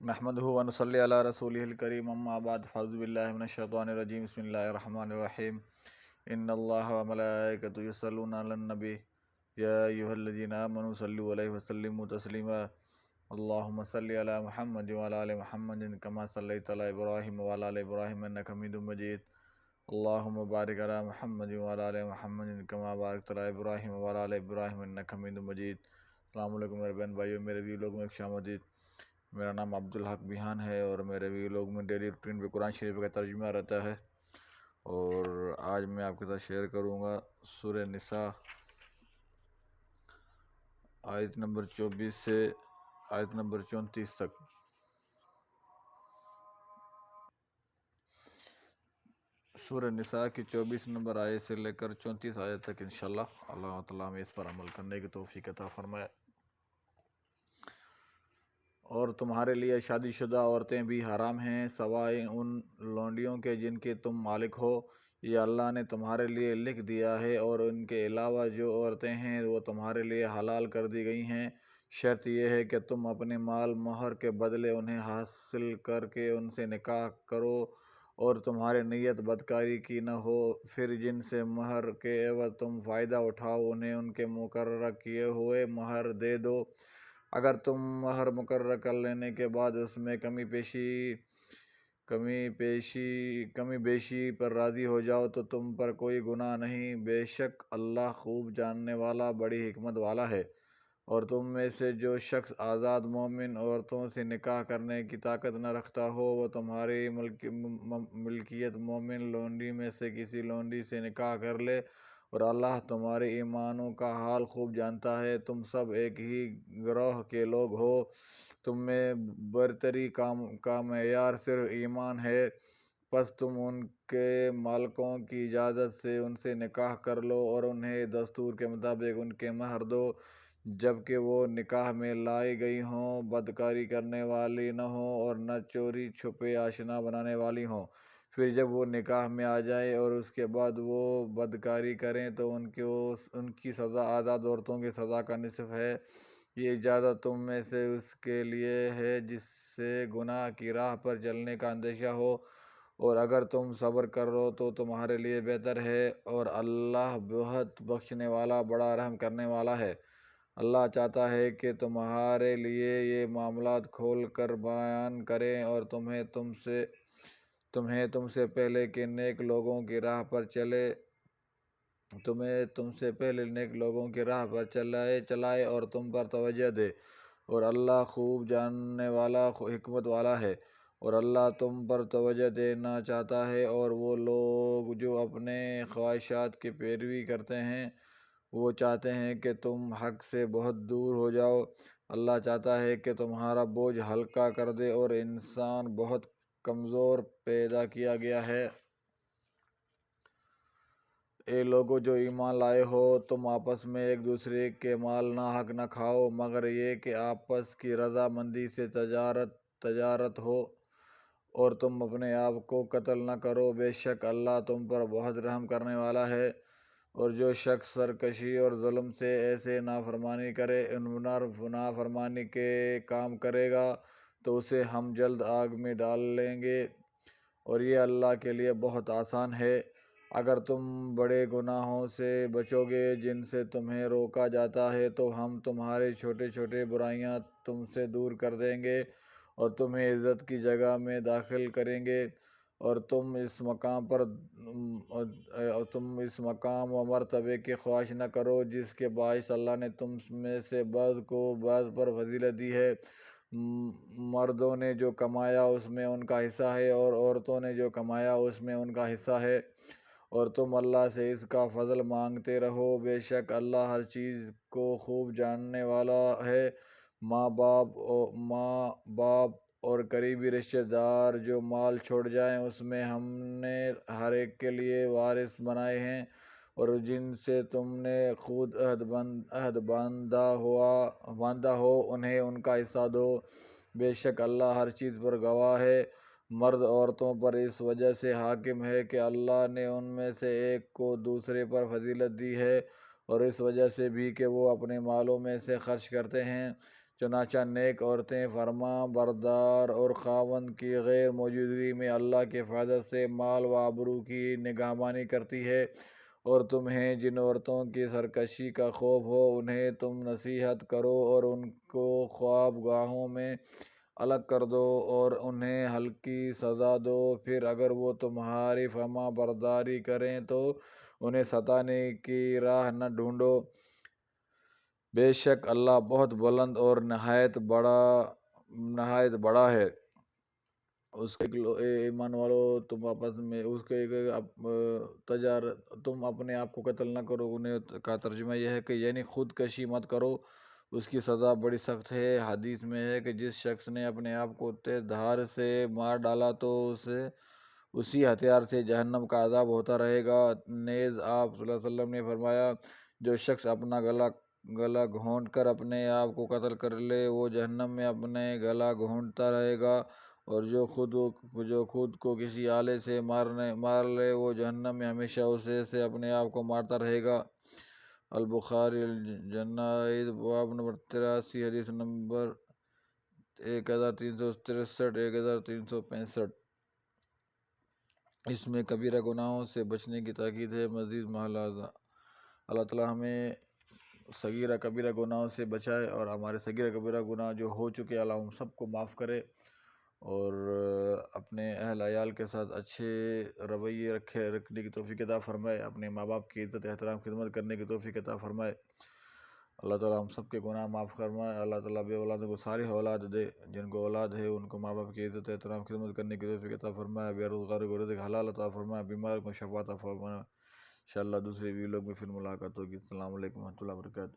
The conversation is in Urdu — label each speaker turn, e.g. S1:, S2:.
S1: نحمدہ و نصلی علی رسولہ الکریم، اما بعد، فاعوذ باللہ من الشیطان الرجیم، بسم اللہ الرحمن الرحیم۔ ان اللہ و ملائکتہ یصلون علی النبی یا ایھا الذین آمنوا صلوا علیہ وسلموا تسلیما۔ اللہم صلی علی محمد وعلی آل محمد کما صلیت علی ابراہیم وعلی آل ابراہیم انک حمید مجید۔ اللہم بارک علی محمد وعلی آل محمد کما بارکت علی ابراہیم وعلی آل ابراہیم انک حمید مجید۔ السلام علیکم میرے بہن بھائیو، میرے ویڈیو لوگ میں خوش آمدید۔ میرا نام عبدالحق بیہان ہے اور میرے ویڈیو لوگ میں ڈیلی روٹین پہ قرآن شریف کا ترجمہ رہتا ہے، اور آج میں آپ کے ساتھ شیئر کروں گا سورہ نساء آیت نمبر 24 سے آیت نمبر 34 تک۔ سورہ نساء کی 24 نمبر آیت سے لے کر 34 آیت تک انشاءاللہ اللہ تعالیٰ ہمیں اس پر عمل کرنے کی توفیق عطا فرمائے۔ اور تمہارے لیے شادی شدہ عورتیں بھی حرام ہیں سوائے ان لونڈیوں کے جن کے تم مالک ہو، یہ اللہ نے تمہارے لیے لکھ دیا ہے، اور ان کے علاوہ جو عورتیں ہیں وہ تمہارے لیے حلال کر دی گئی ہیں، شرط یہ ہے کہ تم اپنے مال مہر کے بدلے انہیں حاصل کر کے ان سے نکاح کرو، اور تمہاری نیت بدکاری کی نہ ہو، پھر جن سے مہر کے عوض تم فائدہ اٹھاؤ انہیں ان کے مقررہ کیے ہوئے مہر دے دو۔ اگر تم مہر مقرر کر لینے کے بعد اس میں کمی بیشی پر راضی ہو جاؤ تو تم پر کوئی گناہ نہیں، بے شک اللہ خوب جاننے والا بڑی حکمت والا ہے۔ اور تم میں سے جو شخص آزاد مومن عورتوں سے نکاح کرنے کی طاقت نہ رکھتا ہو، وہ تمہاری ملکیت مومن لونڈی میں سے کسی لونڈی سے نکاح کر لے، اور اللہ تمہارے ایمانوں کا حال خوب جانتا ہے۔ تم سب ایک ہی گروہ کے لوگ ہو، تم میں برتری کا معیار صرف ایمان ہے، پس تم ان کے مالکوں کی اجازت سے ان سے نکاح کر لو اور انہیں دستور کے مطابق ان کے مہر دو، جبکہ وہ نکاح میں لائی گئی ہوں بدکاری کرنے والی نہ ہوں اور نہ چوری چھپے آشنا بنانے والی ہوں۔ پھر جب وہ نکاح میں آ جائیں اور اس کے بعد وہ بدکاری کریں تو ان کی سزا آزاد عورتوں کی سزا کا نصف ہے۔ یہ اجازت تم میں سے اس کے لیے ہے جس سے گناہ کی راہ پر چلنے کا اندیشہ ہو، اور اگر تم صبر کرو تو تمہارے لیے بہتر ہے، اور اللہ بہت بخشنے والا بڑا رحم کرنے والا ہے۔ اللہ چاہتا ہے کہ تمہارے لیے یہ معاملات کھول کر بیان کریں اور تمہیں تم سے پہلے کے نیک لوگوں کی راہ پر چلائے اور تم پر توجہ دے، اور اللہ خوب جاننے والا حکمت والا ہے۔ اور اللہ تم پر توجہ دینا چاہتا ہے، اور وہ لوگ جو اپنے خواہشات کی پیروی کرتے ہیں وہ چاہتے ہیں کہ تم حق سے بہت دور ہو جاؤ۔ اللہ چاہتا ہے کہ تمہارا بوجھ ہلکا کر دے، اور انسان بہت کمزور پیدا کیا گیا ہے۔ اے لوگو جو ایمان لائے ہو، تم آپس میں ایک دوسرے کے مال ناحق نہ کھاؤ، مگر یہ کہ آپس کی رضا مندی سے تجارت ہو، اور تم اپنے آپ کو قتل نہ کرو، بے شک اللہ تم پر بہت رحم کرنے والا ہے۔ اور جو شخص سرکشی اور ظلم سے ایسے نافرمانی کے کام کرے گا تو اسے ہم جلد آگ میں ڈال لیں گے، اور یہ اللہ کے لیے بہت آسان ہے۔ اگر تم بڑے گناہوں سے بچو گے جن سے تمہیں روکا جاتا ہے تو ہم تمہاری چھوٹی چھوٹی برائیاں تم سے دور کر دیں گے اور تمہیں عزت کی جگہ میں داخل کریں گے، اور تم اس مقام و مرتبے کی خواہش نہ کرو جس کے باعث اللہ نے تم میں سے بعض کو بعض پر فضیلت دی ہے۔ مردوں نے جو کمایا اس میں ان کا حصہ ہے، اور عورتوں نے جو کمایا اس میں ان کا حصہ ہے، اور تم اللہ سے اس کا فضل مانگتے رہو، بے شک اللہ ہر چیز کو خوب جاننے والا ہے۔ ماں باپ اور قریبی رشتہ دار جو مال چھوڑ جائیں اس میں ہم نے ہر ایک کے لیے وارث بنائے ہیں، اور جن سے تم نے خود عہد باندھا ہو انہیں ان کا حصہ دو، بے شک اللہ ہر چیز پر گواہ ہے۔ مرد عورتوں پر اس وجہ سے حاکم ہے کہ اللہ نے ان میں سے ایک کو دوسرے پر فضیلت دی ہے، اور اس وجہ سے بھی کہ وہ اپنے مالوں میں سے خرچ کرتے ہیں چنانچہ نیک عورتیں فرما بردار اور خاوند کی غیر موجودگی میں اللہ کے فائدہ سے مال و آبرو کی نگہبانی کرتی ہے، اور تمہیں جن عورتوں کی سرکشی کا خوف ہو انہیں تم نصیحت کرو اور ان کو خواب گاہوں میں الگ کر دو اور انہیں ہلکی سزا دو۔ پھر اگر وہ تمہاری فرما برداری کریں تو انہیں ستانے کی راہ نہ ڈھونڈو، بے شک اللہ بہت بلند اور نہایت بڑا ہے۔ اس کے ایمان والو تم آپس میں تم اپنے آپ کو قتل نہ کرو، انہیں کا ترجمہ یہ ہے کہ یعنی خودکشی مت کرو، اس کی سزا بڑی سخت ہے۔ حدیث میں ہے کہ جس شخص نے اپنے آپ کو تیز دھار سے مار ڈالا تو اسے اسی ہتھیار سے جہنم کا عذاب ہوتا رہے گا۔ نیز آپ صلی اللہ علیہ وسلم نے فرمایا، جو شخص اپنا گلا گھونٹ کر اپنے آپ کو قتل کر لے وہ جہنم میں اپنے گلا گھونٹتا رہے گا، اور جو خود کو کسی آلے سے مار لے وہ جہنم میں ہمیشہ اسے سے اپنے آپ کو مارتا رہے گا۔ البخاری الجنائز باب نمبر 83 حدیث نمبر 1363 1365۔ اس میں کبیرہ گناہوں سے بچنے کی تاکید ہے۔ مزید ملاحظہ، اللہ تعالی ہمیں صغیرہ کبیرہ گناہوں سے بچائے اور ہمارے صغیرہ کبیرہ گناہ جو ہو چکے اللہ ہم سب کو معاف کرے، اور اپنے اہل عیال کے ساتھ اچھے رویے رکھنے کی توفیق عطا فرمائے، اپنے ماں باپ کی عزت احترام خدمت کرنے کی توفیق عطا فرمائے۔ اللہ تعالیٰ ہم سب کے گناہ معاف فرمائے۔ اللہ تعالیٰ بے اولادوں کو صالح اولاد دے، جن کو اولاد ہے ان کو ماں باپ کی عزت احترام خدمت کرنے کی توفیق عطا فرمائے، بے روزگار کو رزق حلال عطا فرمائے، بیمار کو شفا عطا فرمائے۔ انشاءاللہ دوسرے ویڈیو میں پھر ملاقات ہوگی۔ السلام علیکم و رحمۃ اللہ وبرکاتہ۔